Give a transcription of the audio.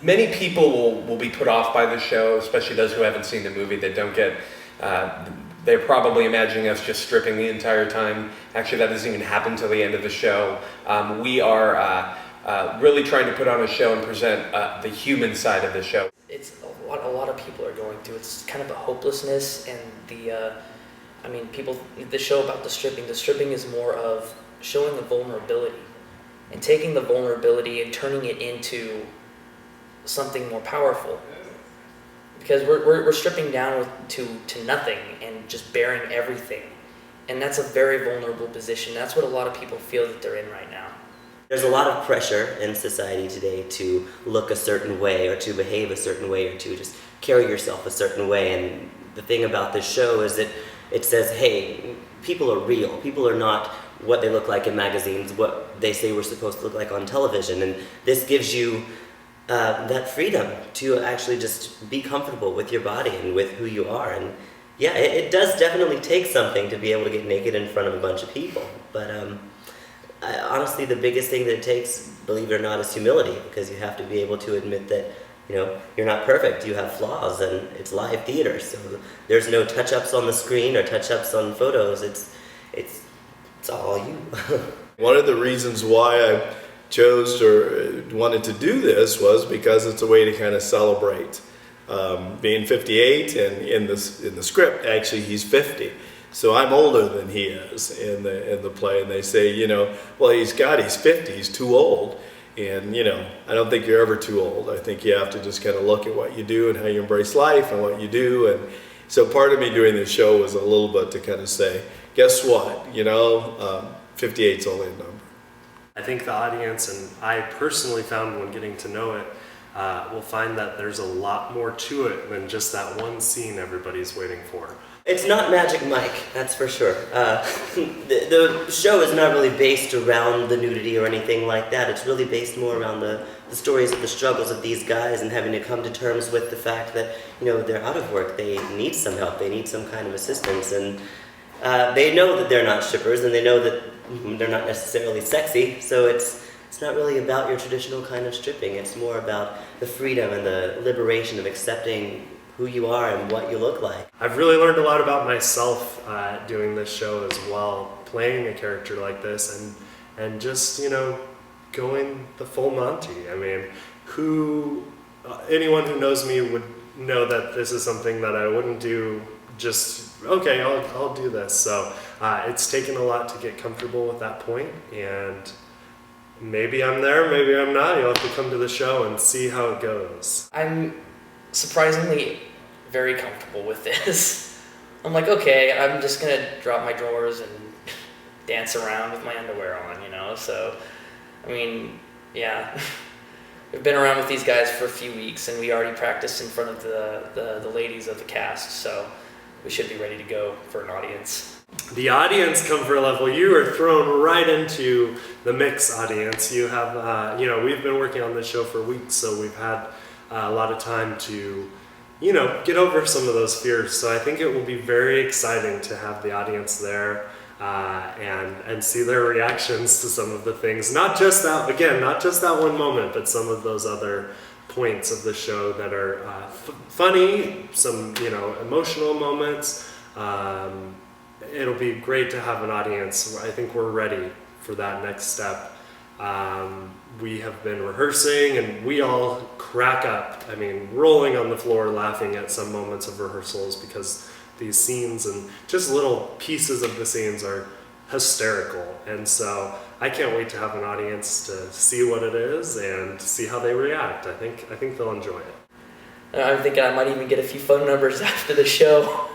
many people will be put off by the show, especially those who haven't seen the movie, that don't get, they're probably imagining us just stripping the entire time. Actually, that doesn't even happen till the end of the show. We are really trying to put on a show and present the human side of the show. It's what a lot of people are going through. It's kind of a hopelessness, and the show about the stripping is more of showing the vulnerability and taking the vulnerability and turning it into something more powerful. Because we're stripping down to nothing and just bearing everything. And that's a very vulnerable position. That's what a lot of people feel that they're in right now. There's a lot of pressure in society today to look a certain way, or to behave a certain way, or to just carry yourself a certain way. And the thing about this show is that it says, hey, people are real. People are not what they look like in magazines, what they say we're supposed to look like on television. And this gives you that freedom to actually just be comfortable with your body and with who you are. And yeah, it does definitely take something to be able to get naked in front of a bunch of people. But honestly, the biggest thing that it takes, believe it or not, is humility, because you have to be able to admit that, you know, you're not perfect, you have flaws, and it's live theater, so there's no touch-ups on the screen or touch-ups on photos. It's all you. One of the reasons why I chose or wanted to do this was because it's a way to kind of celebrate being 58, and in the script, actually, he's 50. So I'm older than he is in the play, and they say, you know, well, he's 50, he's too old. And, you know, I don't think you're ever too old. I think you have to just kind of look at what you do and how you embrace life and what you do. And so part of me doing this show was a little bit to kind of say, guess what, you know, 58's only a number. I think the audience, and I personally found when getting to know it, will find that there's a lot more to it than just that one scene everybody's waiting for. It's not Magic Mike, that's for sure. The show is not really based around the nudity or anything like that. It's really based more around the stories of the struggles of these guys and having to come to terms with the fact that, you know, they're out of work, they need some help, they need some kind of assistance, and they know that they're not strippers, and they know that they're not necessarily sexy, so it's not really about your traditional kind of stripping. It's more about the freedom and the liberation of accepting who you are and what you look like. I've really learned a lot about myself doing this show as well, playing a character like this, and just, you know, going the full Monty. I mean, anyone who knows me would know that this is something that I wouldn't do just, okay, I'll do this. So it's taken a lot to get comfortable with that point, and maybe I'm there, maybe I'm not. You'll have to come to the show and see how it goes. I'm surprisingly very comfortable with this. I'm like, okay, I'm just gonna drop my drawers and dance around with my underwear on, you know? So, I mean, yeah. We've been around with these guys for a few weeks, and we already practiced in front of the ladies of the cast, so we should be ready to go for an audience. The audience come for a level. You are thrown right into the mix audience. You have, you know, we've been working on this show for weeks, so we've had a lot of time to, you know, get over some of those fears. So I think it will be very exciting to have the audience there and see their reactions to some of the things. Not just that one moment, but some of those other points of the show that are funny, some, you know, emotional moments. It'll be great to have an audience. I think we're ready for that next step. We have been rehearsing, and we all crack up. I mean, rolling on the floor laughing at some moments of rehearsals, because these scenes and just little pieces of the scenes are hysterical. And so I can't wait to have an audience to see what it is and see how they react. I think they'll enjoy it. I'm thinking I might even get a few phone numbers after the show.